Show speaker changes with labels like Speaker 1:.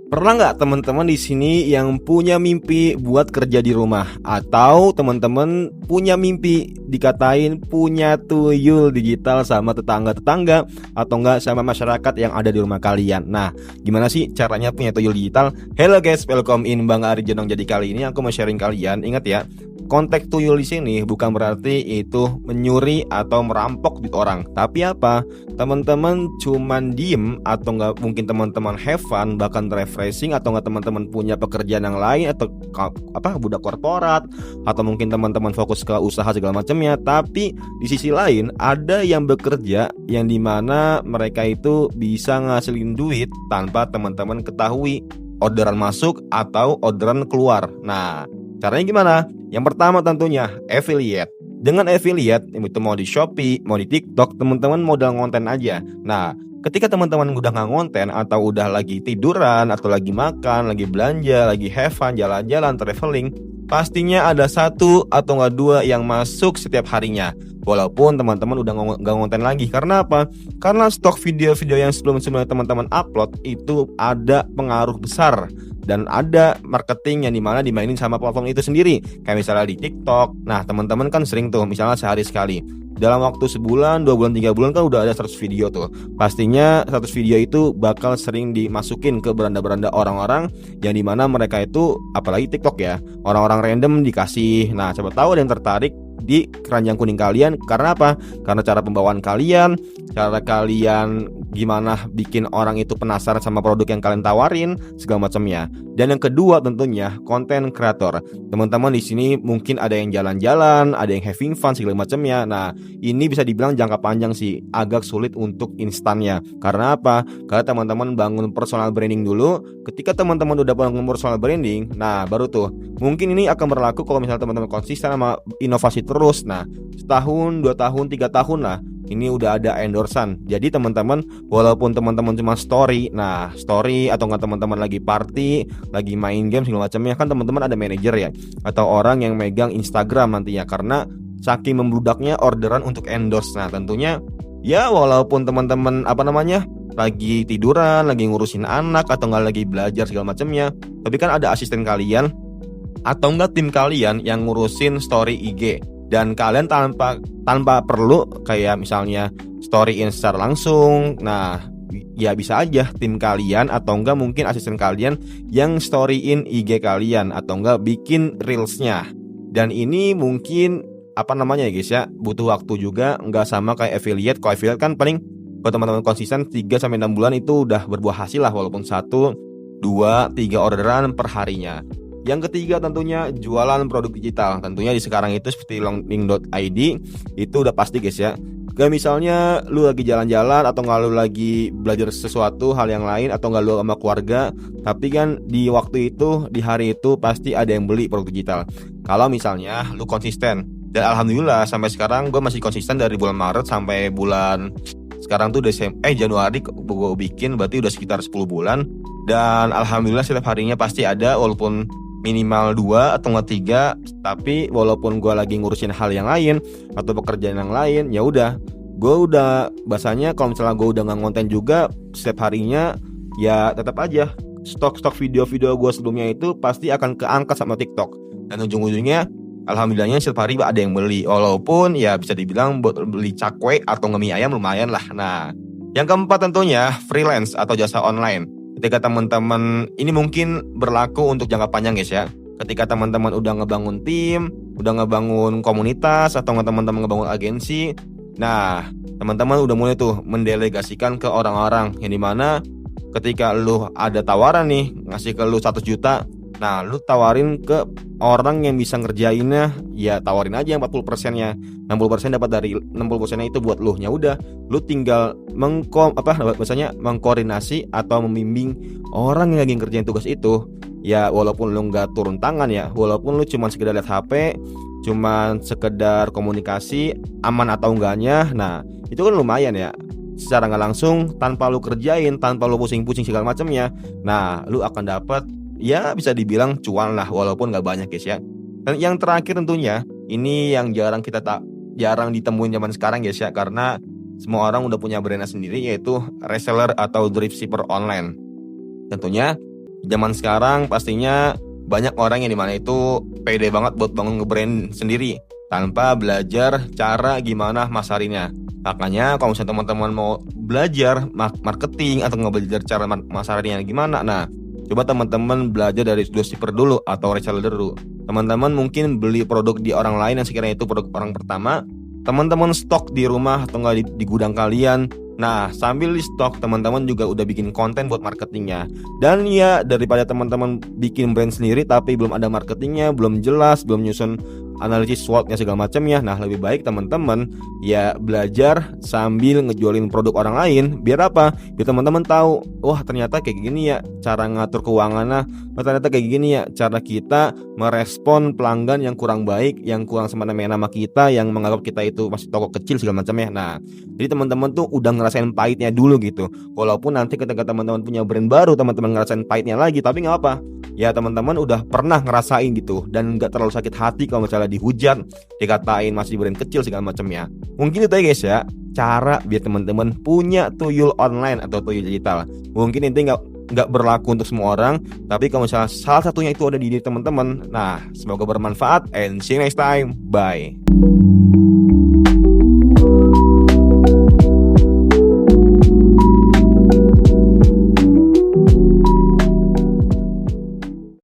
Speaker 1: Pernah nggak teman-teman di sini yang punya mimpi buat kerja di rumah, atau teman-teman punya mimpi dikatain punya tuyul digital sama tetangga-tetangga atau enggak sama masyarakat yang ada di rumah kalian? Nah, gimana sih caranya punya tuyul digital? Hello guys, welcome in Bang Ari Jenong. Jadi kali ini aku mau sharing kalian. Ingat ya, konteks tuyul di sini bukan berarti itu menyuri atau merampok duit orang. Tapi apa? Teman-teman cuman diem atau nggak mungkin teman-teman have fun, bahkan refreshing, atau nggak teman-teman punya pekerjaan yang lain atau budak korporat, atau mungkin teman-teman fokus ke usaha segala macamnya. Tapi di sisi lain ada yang bekerja yang dimana mereka itu bisa ngasilin duit tanpa teman-teman ketahui orderan masuk atau orderan keluar. Nah, caranya gimana? Yang pertama tentunya affiliate. Dengan affiliate, itu mau di Shopee, mau di TikTok, teman-teman modal ngonten aja. Nah, ketika teman-teman udah nggak ngonten atau udah lagi tiduran atau lagi makan, lagi belanja, lagi have fun, jalan-jalan, traveling, pastinya ada satu atau nggak dua yang masuk setiap harinya. Walaupun teman-teman udah nggak ngonten lagi. Karena apa? Karena stok video-video yang sebelum-sebelumnya teman-teman upload itu ada pengaruh besar. Dan ada marketing yang dimana dimainin sama platform itu sendiri. Kayak misalnya di TikTok. Nah, teman-teman kan sering tuh, misalnya sehari sekali, dalam waktu sebulan, 2 bulan, 3 bulan kan udah ada 100 video tuh. Pastinya 100 video itu bakal sering dimasukin ke beranda-beranda orang-orang yang dimana mereka itu, apalagi TikTok ya, orang-orang random dikasih. Nah, coba tahu ada yang tertarik di keranjang kuning kalian. Karena apa? Karena cara pembawaan kalian, cara kalian gimana bikin orang itu penasaran sama produk yang kalian tawarin, segala macamnya. Dan yang kedua tentunya konten kreator. Teman-teman di sini mungkin ada yang jalan-jalan, ada yang having fun segala macamnya. Nah, ini bisa dibilang jangka panjang sih, agak sulit untuk instannya. Karena apa? Karena teman-teman bangun personal branding dulu. Ketika teman-teman udah bangun personal branding, nah baru tuh mungkin ini akan berlaku kalau misalnya teman-teman konsisten sama inovasi terus. Nah, setahun, 2 tahun, 3 tahun lah, ini udah ada endorsan. Jadi teman-teman, walaupun teman-teman cuma story, nah story atau nggak teman-teman lagi party, lagi main game segala macamnya, kan teman-teman ada manajer ya, atau orang yang megang Instagram nantinya. Karena saking membludaknya orderan untuk endorse. Nah, tentunya ya walaupun teman-teman lagi tiduran, lagi ngurusin anak, atau nggak lagi belajar segala macamnya, tapi kan ada asisten kalian atau enggak tim kalian yang ngurusin story IG. Dan kalian tanpa perlu kayak misalnya storyin secara langsung. Nah, ya bisa aja tim kalian atau enggak mungkin asisten kalian yang storyin IG kalian atau enggak bikin reelsnya. Dan ini mungkin ya guys ya, butuh waktu juga, enggak sama kayak affiliate. Kalau affiliate kan paling kalau teman-teman konsisten 3-6 bulan itu udah berbuah hasil lah, walaupun 1, 2, 3 orderan per harinya. Yang ketiga tentunya jualan produk digital. Tentunya di sekarang itu seperti longling.id itu udah pasti guys ya. Kayak misalnya lu lagi jalan-jalan atau nggak lu lagi belajar sesuatu hal yang lain atau nggak lu sama keluarga, tapi kan di waktu itu, di hari itu pasti ada yang beli produk digital. Kalau misalnya lu konsisten, dan alhamdulillah sampai sekarang gue masih konsisten dari bulan Maret sampai bulan sekarang tuh Januari gue bikin, berarti udah sekitar 10 bulan. Dan alhamdulillah setiap harinya pasti ada, walaupun minimal 2 atau nggak 3, tapi walaupun gue lagi ngurusin hal yang lain atau pekerjaan yang lain, ya udah, gue udah bahasanya kalau misalnya gue udah nggak ngonten juga setiap harinya, ya tetap aja stok video-video gue sebelumnya itu pasti akan keangkat sama TikTok. Dan ujung-ujungnya alhamdulillahnya setiap hari ada yang beli, walaupun ya bisa dibilang buat beli cakwe atau ngemie ayam lumayan lah. Nah, yang keempat tentunya freelance atau jasa online. Ketika teman-teman, ini mungkin berlaku untuk jangka panjang guys ya. Ketika teman-teman udah ngebangun tim, udah ngebangun komunitas, atau teman-teman ngebangun agensi, nah teman-teman udah mulai tuh mendelegasikan ke orang-orang yang dimana ketika lu ada tawaran nih ngasih ke lu 100 juta, nah lu tawarin ke orang yang bisa ngerjainnya, ya tawarin aja yang 40%-nya. 60% dapat dari 60%-nya itu buat lu. Ya udah, lu tinggal mengkoordinasi atau membimbing orang yang lagi ngerjain tugas itu. Ya walaupun lu nggak turun tangan ya, walaupun lu cuma sekedar lihat HP, cuma sekedar komunikasi aman atau enggaknya, nah itu kan lumayan ya. Secara nggak langsung, tanpa lu kerjain, tanpa lu pusing-pusing segala macamnya, nah lu akan dapat, ya bisa dibilang cuan lah, walaupun gak banyak guys ya. Dan yang terakhir tentunya, ini yang jarang ditemuin zaman sekarang guys ya, karena semua orang udah punya brandnya sendiri, yaitu reseller atau dropshipper online. Tentunya Zaman sekarang pastinya banyak orang yang dimana itu pede banget buat bangun nge-brand sendiri tanpa belajar cara gimana masarinnya. Makanya kalau misalnya teman-teman mau belajar marketing atau nggak belajar cara masarinnya gimana, nah coba teman-teman belajar dari dropshipper dulu atau reseller dulu. Teman-teman mungkin beli produk di orang lain yang sekiranya itu produk orang pertama, teman-teman stok di rumah atau nggak di gudang kalian. Nah, sambil di stok, teman-teman juga udah bikin konten buat marketingnya. Dan ya, daripada teman-teman bikin brand sendiri tapi belum ada marketingnya, belum jelas, belum nyusun analisis SWOT-nya segala macamnya. Nah, lebih baik teman-teman ya belajar sambil ngejualin produk orang lain. Biar apa? Biar teman-teman tahu, wah ternyata kayak gini ya cara ngatur keuangannya. Wah, ternyata kayak gini ya cara kita merespon pelanggan yang kurang baik, yang kurang semena-mena sama kita, yang menganggap kita itu masih toko kecil segala macamnya. Nah, jadi teman-teman tuh udah ngerasain pahitnya dulu gitu. Walaupun nanti ketika teman-teman punya brand baru, teman-teman ngerasain pahitnya lagi, tapi nggak apa. Ya teman-teman udah pernah ngerasain gitu dan nggak terlalu sakit hati kalau misalnya dihujat, dikatain masih brand kecil segala macamnya. Mungkin itu ya guys ya, cara biar teman-teman punya tuyul online atau tuyul digital. Mungkin ini nggak berlaku untuk semua orang, tapi kalau misalnya salah satunya itu ada di diri teman-teman, nah semoga bermanfaat and see you next time, bye.